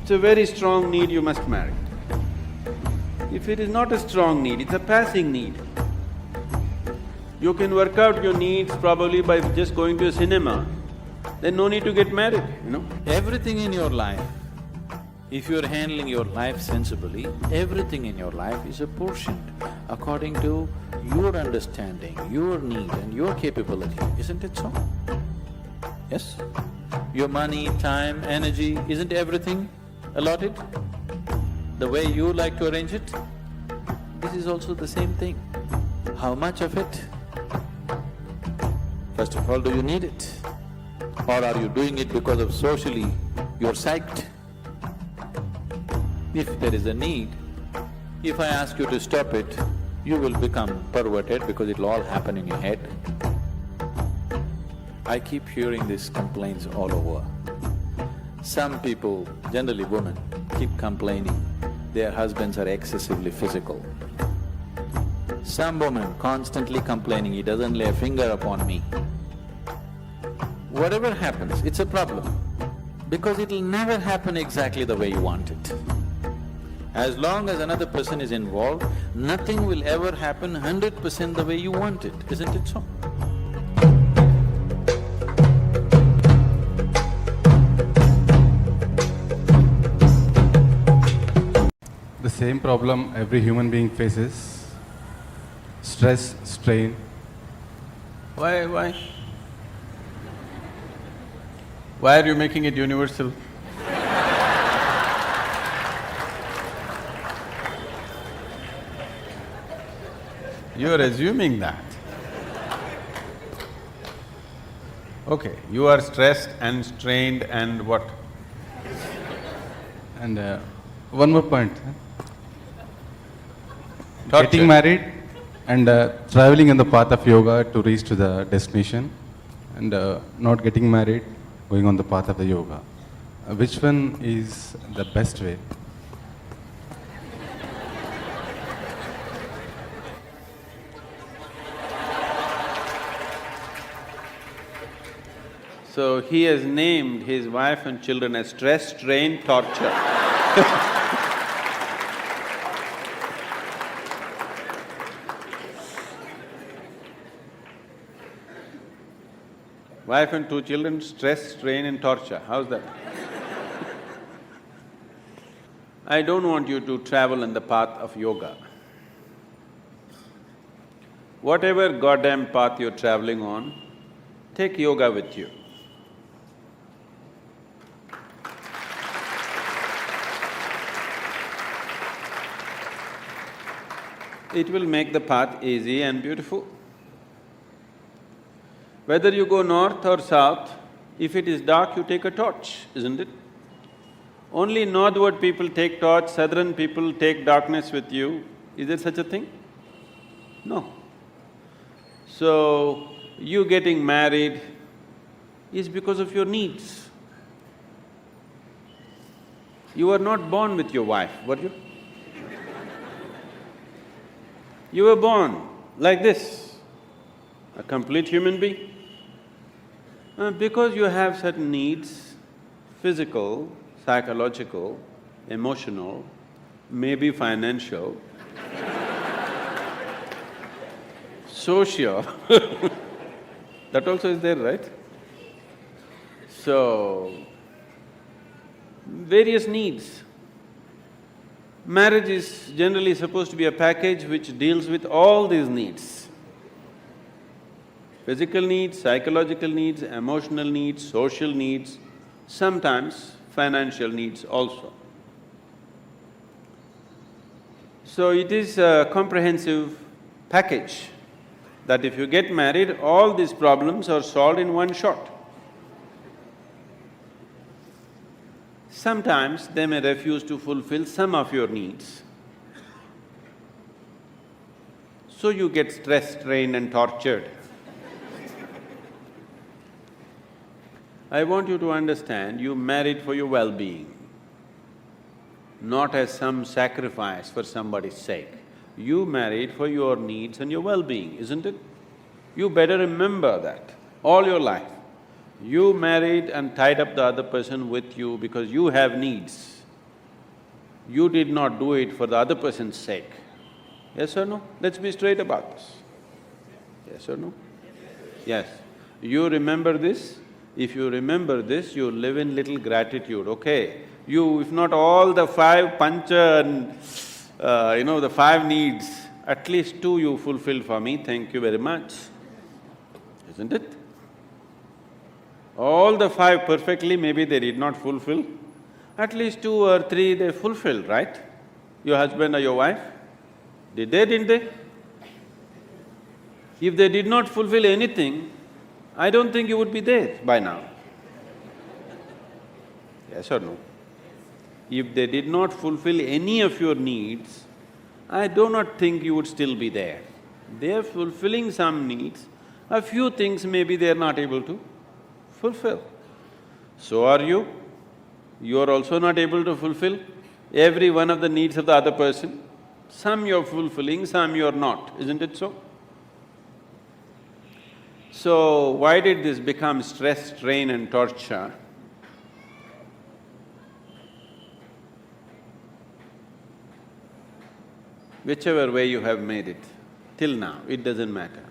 it's a very strong need, you must marry. If it is not a strong need, it's a passing need. You can work out your needs probably by just going to a cinema, then no need to get married, you know. Everything in your life, if you're handling your life sensibly, everything in your life is apportioned according to your understanding, your need and your capability, isn't it so? Yes? Your money, time, energy, isn't everything allotted the way you like to arrange it? This is also the same thing. How much of it? First of all, do you need it? Or are you doing it because of socially you're psyched? If there is a need, if I ask you to stop it, you will become perverted because it'll all happen in your head. I keep hearing these complaints all over. Some people, generally women, keep complaining their husbands are excessively physical. Some women constantly complaining, he doesn't lay a finger upon me. Whatever happens, it's a problem because it'll never happen exactly the way you want it. As long as another person is involved, nothing will ever happen 100% the way you want it, isn't it so? The same problem every human being faces, stress, strain. Why? Why are you making it universal? You are assuming that. Okay, you are stressed and strained and what? And one more point. Torture. Getting married and traveling in the path of yoga to reach to the destination, and not getting married, going on the path of the yoga. Which one is the best way? So he has named his wife and children as stress, strain, torture. Wife and two children, stress, strain and torture, how's that? I don't want you to travel on the path of yoga. Whatever goddamn path you're traveling on, take yoga with you. It will make the path easy and beautiful. Whether you go north or south, if it is dark, you take a torch, isn't it? Only northward people take torch, southern people take darkness with you. Is there such a thing? No. So, you getting married is because of your needs. You were not born with your wife, were you? You were born like this, a complete human being. Because you have certain needs, physical, psychological, emotional, maybe financial, social, that also is there, right? So, various needs. Marriage is generally supposed to be a package which deals with all these needs. Physical needs, psychological needs, emotional needs, social needs, sometimes financial needs also. So it is a comprehensive package that if you get married, all these problems are solved in one shot. Sometimes they may refuse to fulfill some of your needs. So you get stressed, strained and tortured. I want you to understand, you married for your well-being, not as some sacrifice for somebody's sake. You married for your needs and your well-being, isn't it? You better remember that all your life. You married and tied up the other person with you because you have needs. You did not do it for the other person's sake. Yes or no? Let's be straight about this. Yes or no? Yes. You remember this? If you remember this, you live in little gratitude, okay? You… if not all the five pancha and the five needs, at least two you fulfill for me, thank you very much. Isn't it? All the five perfectly, maybe they did not fulfill. At least two or three they fulfilled, right? Your husband or your wife? Did they, didn't they? If they did not fulfill anything, I don't think you would be there by now. Yes or no? If they did not fulfill any of your needs, I do not think you would still be there. They are fulfilling some needs, a few things maybe they are not able to fulfill. So are you. You are also not able to fulfill every one of the needs of the other person. Some you're fulfilling, some you're not, isn't it so? So, why did this become stress, strain and torture? Whichever way you have made it, till now, it doesn't matter.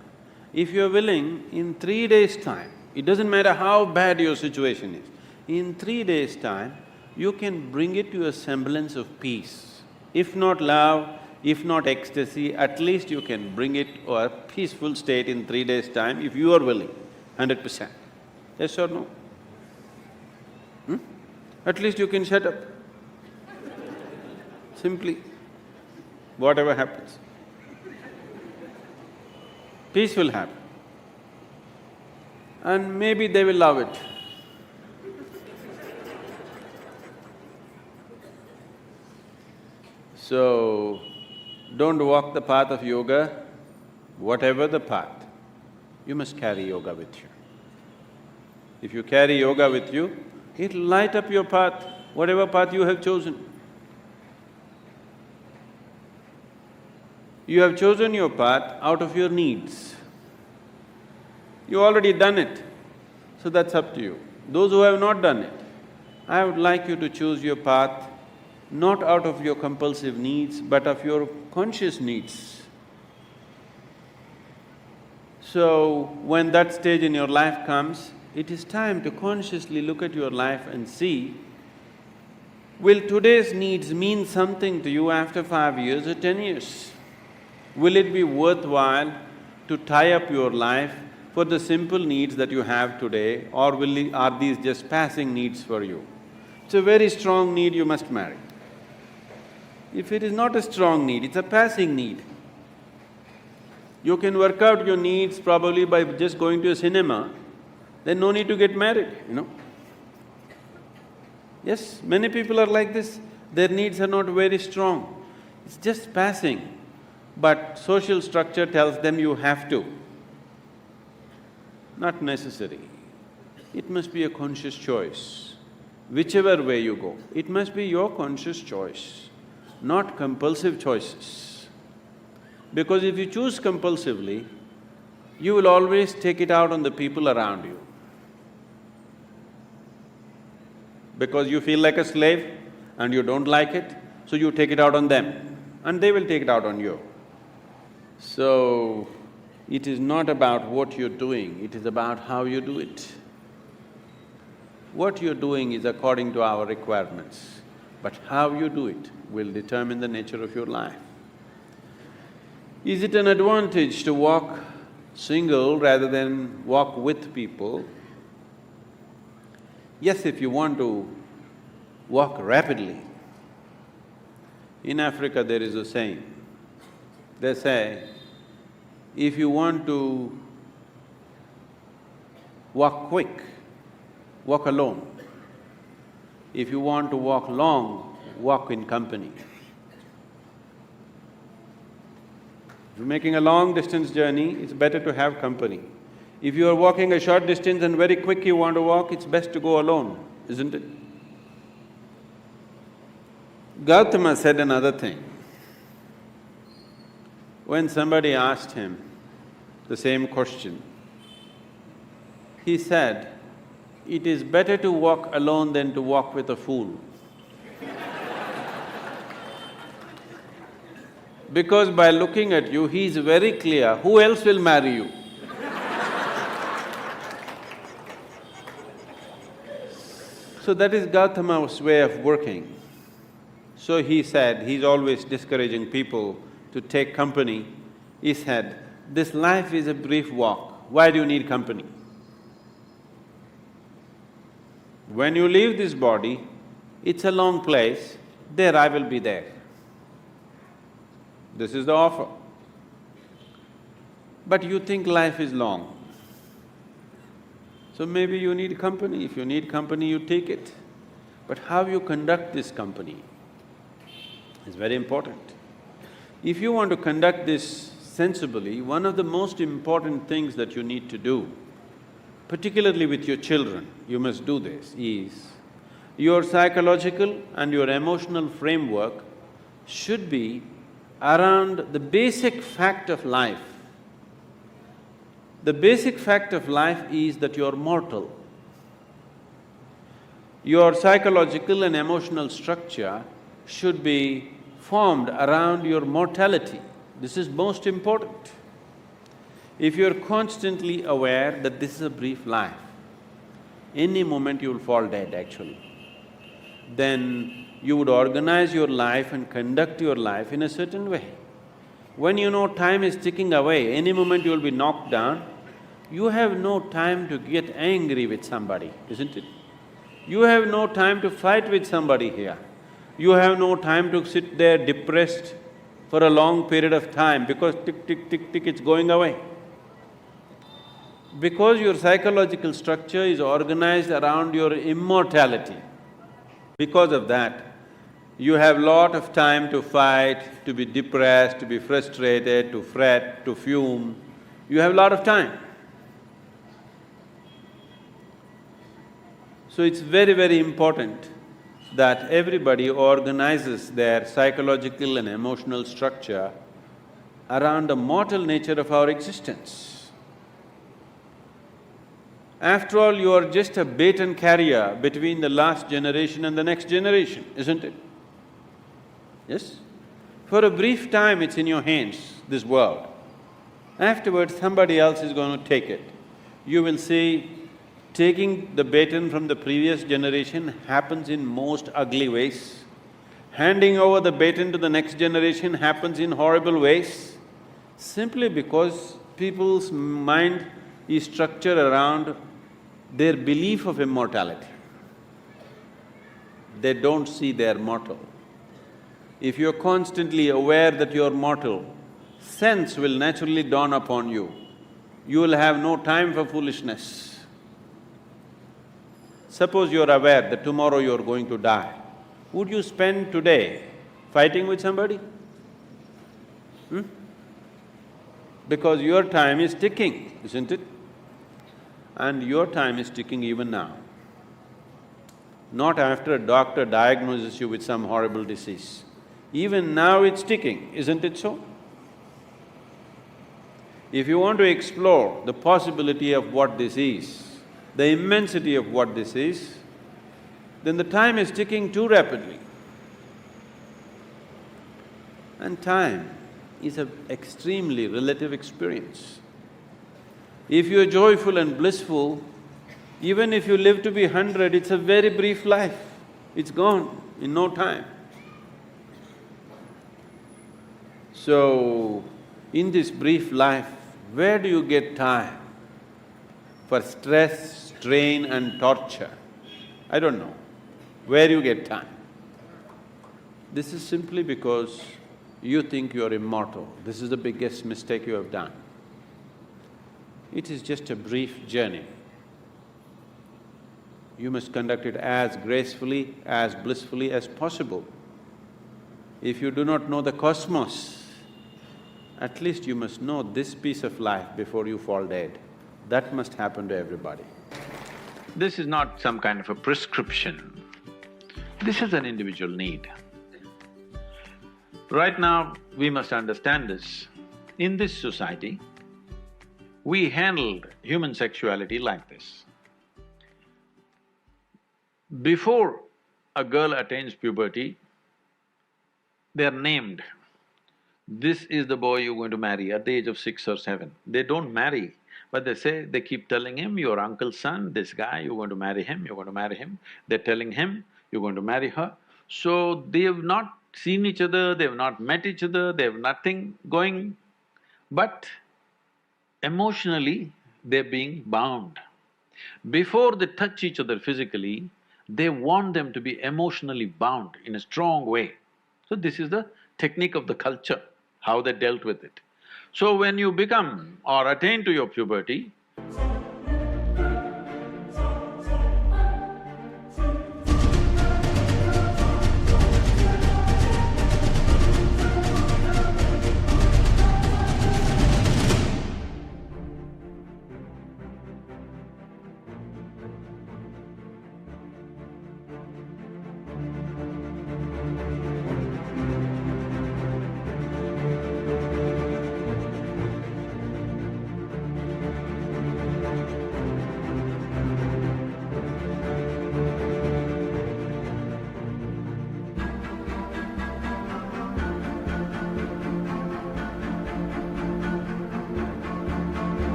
If you're willing, in 3 days' time, it doesn't matter how bad your situation is, in 3 days' time, you can bring it to a semblance of peace. If not love, if not ecstasy, at least you can bring it to a peaceful state in 3 days' time if you are willing, 100%. Yes or no? At least you can shut up. Simply, whatever happens. Peace will happen. And maybe they will love it. So, don't walk the path of yoga, whatever the path, you must carry yoga with you. If you carry yoga with you, it'll light up your path, whatever path you have chosen. You have chosen your path out of your needs. You already done it, so that's up to you. Those who have not done it, I would like you to choose your path not out of your compulsive needs, but of your conscious needs. So, when that stage in your life comes, it is time to consciously look at your life and see, will today's needs mean something to you after 5 years or 10 years? Will it be worthwhile to tie up your life for the simple needs that you have today, or are these just passing needs for you? It's a very strong need, you must marry. If it is not a strong need, it's a passing need. You can work out your needs probably by just going to a cinema, then no need to get married, Yes, many people are like this, their needs are not very strong, it's just passing. But social structure tells them you have to. Not necessary. It must be a conscious choice. Whichever way you go, it must be your conscious choice, not compulsive choices. Because if you choose compulsively, you will always take it out on the people around you. Because you feel like a slave and you don't like it, so you take it out on them and they will take it out on you. So, it is not about what you're doing, it is about how you do it. What you're doing is according to our requirements, but how you do it will determine the nature of your life. Is it an advantage to walk single rather than walk with people? Yes, if you want to walk rapidly. In Africa there is a saying, they say, if you want to walk quick, walk alone. If you want to walk long, walk in company. If you're making a long distance journey, it's better to have company. If you are walking a short distance and very quick you want to walk, it's best to go alone, isn't it? Gautama said another thing. When somebody asked him the same question, he said, "It is better to walk alone than to walk with a fool." Because by looking at you, he is very clear, who else will marry you? So that is Gautama's way of working. So he said, he's always discouraging people to take company. He said, this life is a brief walk, why do you need company? When you leave this body, it's a long place, there I will be there. This is the offer. But you think life is long. So maybe you need company. If you need company, you take it. But how you conduct this company is very important. If you want to conduct this sensibly, one of the most important things that you need to do, particularly with your children, you must do this, is your psychological and your emotional framework should be around the basic fact of life. The basic fact of life is that you're mortal. Your psychological and emotional structure should be formed around your mortality. This is most important. If you're constantly aware that this is a brief life, any moment you'll fall dead actually, then you would organize your life and conduct your life in a certain way. When you know time is ticking away, any moment you'll be knocked down, you have no time to get angry with somebody, isn't it? You have no time to fight with somebody here. You have no time to sit there depressed for a long period of time because tick, tick, tick, tick, it's going away. Because your psychological structure is organized around your immortality, because of that, you have lot of time to fight, to be depressed, to be frustrated, to fret, to fume. You have lot of time. So it's very, very important that everybody organizes their psychological and emotional structure around the mortal nature of our existence. After all, you are just a baton carrier between the last generation and the next generation, isn't it? Yes? For a brief time it's in your hands, this world. Afterwards, somebody else is going to take it. You will see, taking the baton from the previous generation happens in most ugly ways. Handing over the baton to the next generation happens in horrible ways, simply because people's mind is structured around their belief of immortality. They don't see they're mortal. If you're constantly aware that you're mortal, sense will naturally dawn upon you. You will have no time for foolishness. Suppose you're aware that tomorrow you're going to die, would you spend today fighting with somebody? Because your time is ticking, isn't it? And your time is ticking even now. Not after a doctor diagnoses you with some horrible disease. Even now it's ticking, isn't it so? If you want to explore the possibility of what this is, the immensity of what this is, then the time is ticking too rapidly. And time is an extremely relative experience. If you're joyful and blissful, even if you live to be 100, it's a very brief life. It's gone in no time. So, in this brief life, where do you get time for stress, strain and torture? I don't know. Where do you get time? This is simply because you think you're immortal. This is the biggest mistake you have done. It is just a brief journey. You must conduct it as gracefully, as blissfully as possible. If you do not know the cosmos, at least you must know this piece of life before you fall dead. That must happen to everybody. This is not some kind of a prescription. This is an individual need. Right now, we must understand this. In this society, we handled human sexuality like this. Before a girl attains puberty, they are named. this is the boy you're going to marry at the age of 6 or 7. They don't marry, but they say… they keep telling him, your uncle's son, this guy, you're going to marry him, you're going to marry him. They're telling him, you're going to marry her. So they have not seen each other, they have not met each other, they have nothing going, but emotionally they're being bound. Before they touch each other physically, they want them to be emotionally bound in a strong way. So this is the technique of the culture, how they dealt with it. So when you become or attain to your puberty,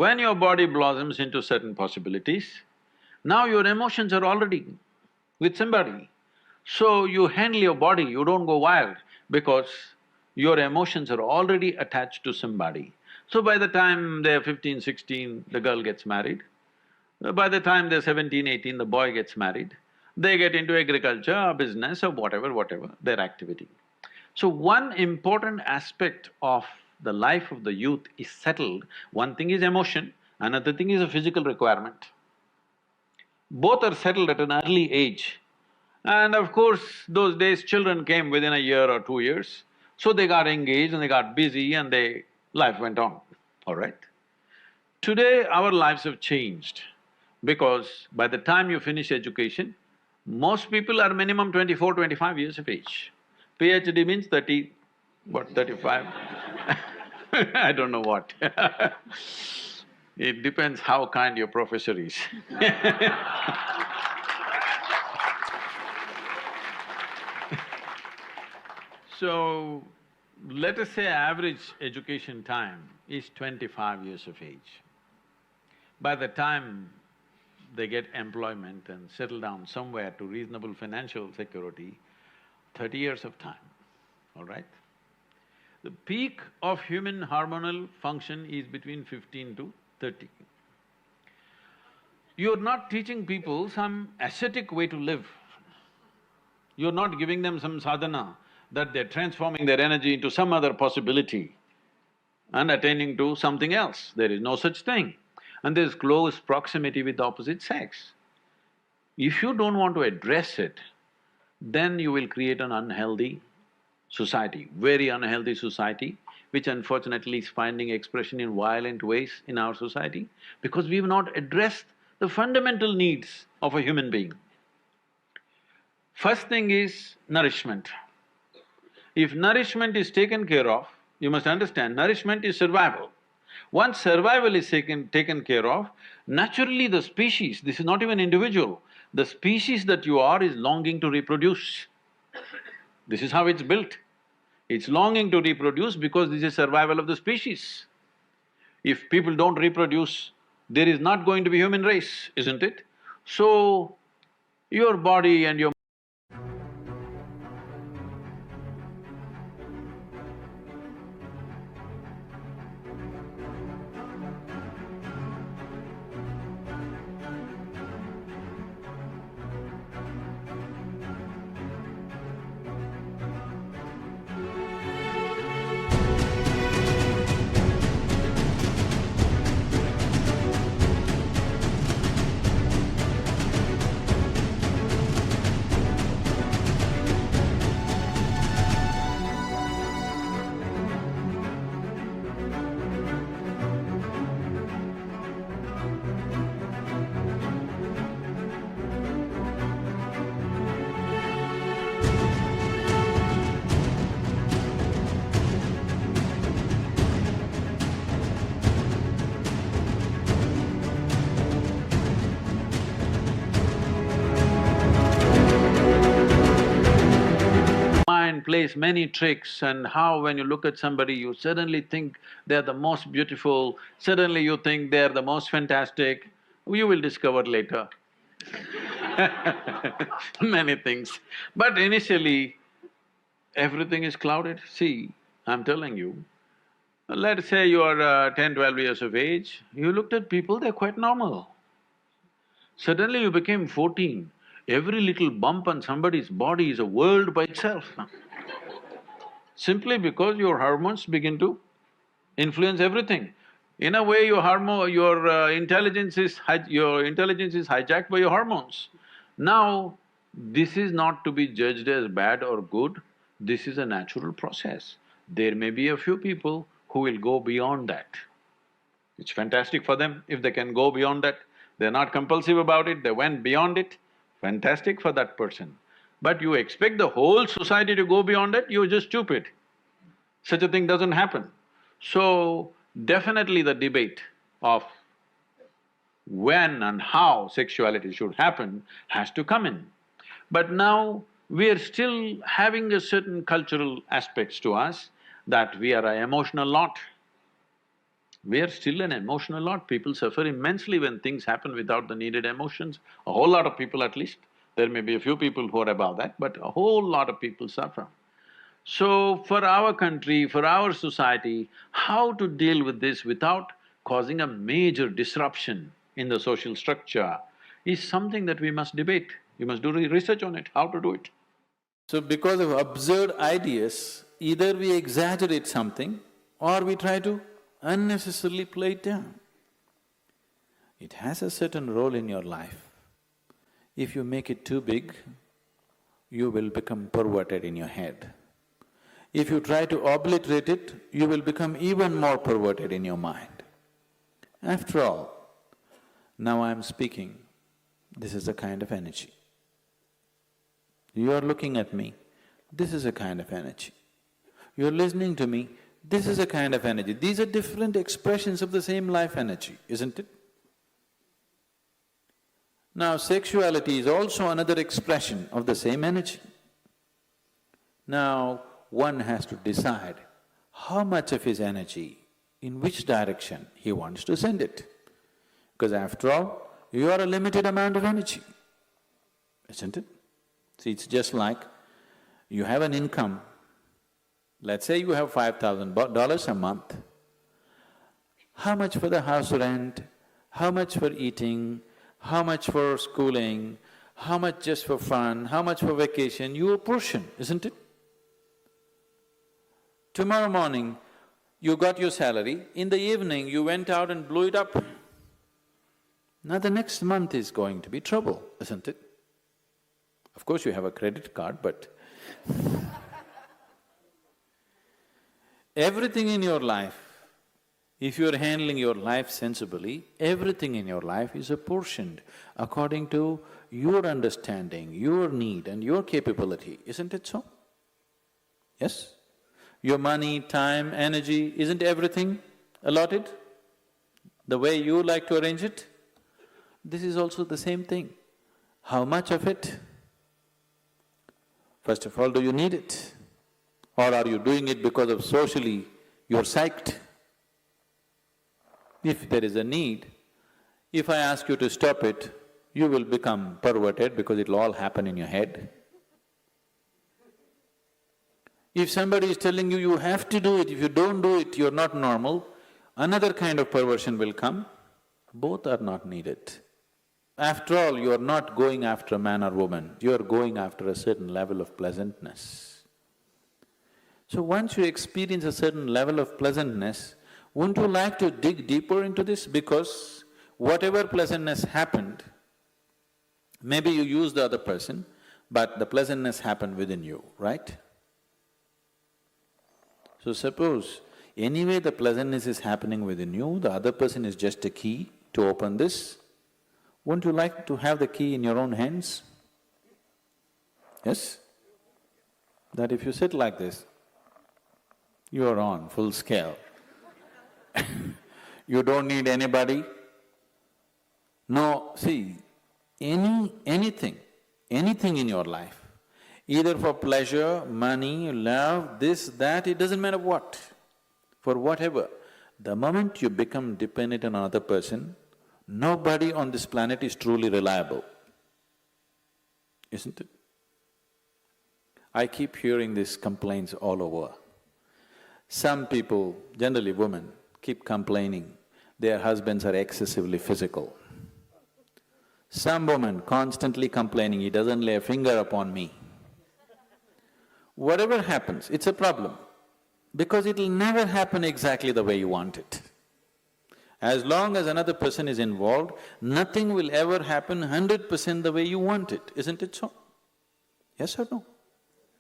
when your body blossoms into certain possibilities, now your emotions are already with somebody. So you handle your body, you don't go wild because your emotions are already attached to somebody. So by the time they're 15, 16, the girl gets married. By the time they're 17, 18, the boy gets married. They get into agriculture or business or whatever, their activity. So one important aspect of the life of the youth is settled. One thing is emotion, another thing is a physical requirement. Both are settled at an early age. And of course, those days children came within a year or 2 years, so they got engaged and they got busy and life went on, all right? Today, our lives have changed because by the time you finish education, most people are minimum 24, 25 years of age. PhD means 30… what, 35? I don't know what It depends how kind your professor is So, let us say average education time is 25 years of age. By the time they get employment and settle down somewhere to reasonable financial security, 30 years of time, all right? The peak of human hormonal function is between 15 to 30. You're not teaching people some ascetic way to live. You're not giving them some sadhana that they're transforming their energy into some other possibility and attaining to something else. There is no such thing. And there's close proximity with the opposite sex. If you don't want to address it, then you will create an unhealthy society, very unhealthy society, which unfortunately is finding expression in violent ways in our society because we've not addressed the fundamental needs of a human being. First thing is nourishment. If nourishment is taken care of, you must understand, nourishment is survival. Once survival is taken care of, naturally the species, this is not even individual, the species that you are is longing to reproduce. This is how it's built. It's longing to reproduce because this is survival of the species. If people don't reproduce, there is not going to be human race, isn't it? So, your body and your mind plays many tricks, and how when you look at somebody, you suddenly think they're the most beautiful, suddenly you think they're the most fantastic, you will discover later many things. But initially, everything is clouded. See, I'm telling you, let's say you are 10, 12 years of age, you looked at people, they're quite normal. Suddenly you became 14, every little bump on somebody's body is a world by itself. Simply because your hormones begin to influence everything. In a way, your intelligence is hijacked by your hormones. Now, this is not to be judged as bad or good, this is a natural process. There may be a few people who will go beyond that. It's fantastic for them if they can go beyond that. They're not compulsive about it, they went beyond it, fantastic for that person. But you expect the whole society to go beyond it, you're just stupid. Such a thing doesn't happen. So, definitely the debate of when and how sexuality should happen has to come in. But now, we are still having a certain cultural aspects to us that we are an emotional lot. We are still an emotional lot. People suffer immensely when things happen without the needed emotions. A whole lot of people at least. There may be a few people who are above that, but a whole lot of people suffer. So, for our country, for our society, how to deal with this without causing a major disruption in the social structure is something that we must debate. We must do research on it, how to do it. So because of absurd ideas, either we exaggerate something or we try to unnecessarily play it down. It has a certain role in your life. If you make it too big, you will become perverted in your head. If you try to obliterate it, you will become even more perverted in your mind. After all, now I'm speaking, this is a kind of energy. You are looking at me, this is a kind of energy. You're listening to me, this is a kind of energy. These are different expressions of the same life energy, isn't it? Now, sexuality is also another expression of the same energy. Now, one has to decide how much of his energy, in which direction he wants to send it. Because after all, you are a limited amount of energy, isn't it? See, it's just like you have an income. Let's say you have $5,000 a month. How much for the house rent, how much for eating, how much for schooling, how much just for fun, how much for vacation, you apportion, isn't it? Tomorrow morning, you got your salary, in the evening you went out and blew it up. Now the next month is going to be trouble, isn't it? Of course you have a credit card, but everything in your life, if you're handling your life sensibly, everything in your life is apportioned according to your understanding, your need and your capability, isn't it so? Yes? Your money, time, energy, isn't everything allotted the way you like to arrange it? This is also the same thing. How much of it? First of all, do you need it? Or are you doing it because of socially you're psyched? If there is a need, if I ask you to stop it, you will become perverted because it'll all happen in your head. If somebody is telling you, you have to do it, if you don't do it, you're not normal, another kind of perversion will come. Both are not needed. After all, you are not going after a man or woman, you are going after a certain level of pleasantness. So once you experience a certain level of pleasantness, wouldn't you like to dig deeper into this? Because whatever pleasantness happened, maybe you used the other person, but the pleasantness happened within you, right? So suppose anyway the pleasantness is happening within you, the other person is just a key to open this, wouldn't you like to have the key in your own hands? Yes? That if you sit like this, you are on full scale. You don't need anybody. No, see, anything in your life, either for pleasure, money, love, this, that, it doesn't matter what, for whatever. The moment you become dependent on another person, nobody on this planet is truly reliable, isn't it? I keep hearing these complaints all over. Some people, generally women, keep complaining their husbands are excessively physical. Some woman constantly complaining, he doesn't lay a finger upon me. Whatever happens, it's a problem, because it'll never happen exactly the way you want it. As long as another person is involved, nothing will ever happen 100% the way you want it, isn't it so? Yes or no?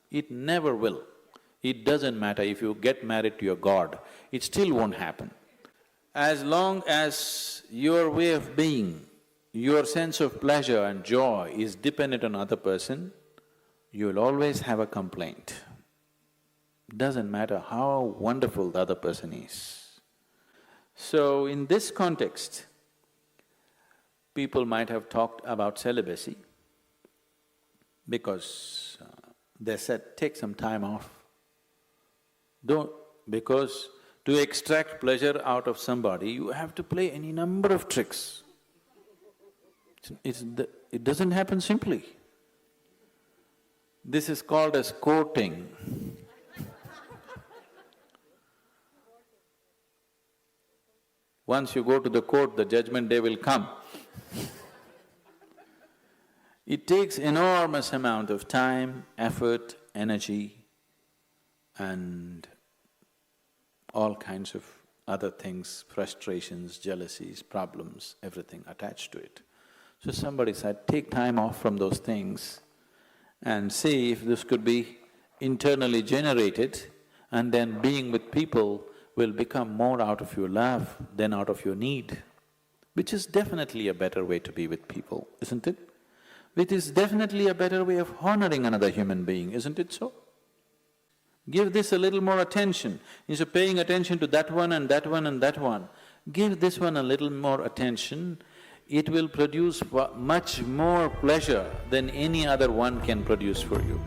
It never will. It doesn't matter if you get married to your god, it still won't happen. As long as your way of being, your sense of pleasure and joy is dependent on another person, you will always have a complaint. Doesn't matter how wonderful the other person is. So in this context, people might have talked about celibacy because they said, take some time off. Because to extract pleasure out of somebody, you have to play any number of tricks. It doesn't happen simply. This is called as courting. Once you go to the court, the judgment day will come. It takes enormous amount of time, effort, energy, and all kinds of other things, frustrations, jealousies, problems, everything attached to it. So somebody said, take time off from those things and see if this could be internally generated, and then being with people will become more out of your love than out of your need, which is definitely a better way to be with people, isn't it? It is definitely a better way of honoring another human being, isn't it so? Give this a little more attention. Instead of paying attention to that one and that one and that one, give this one a little more attention. It will produce much more pleasure than any other one can produce for you.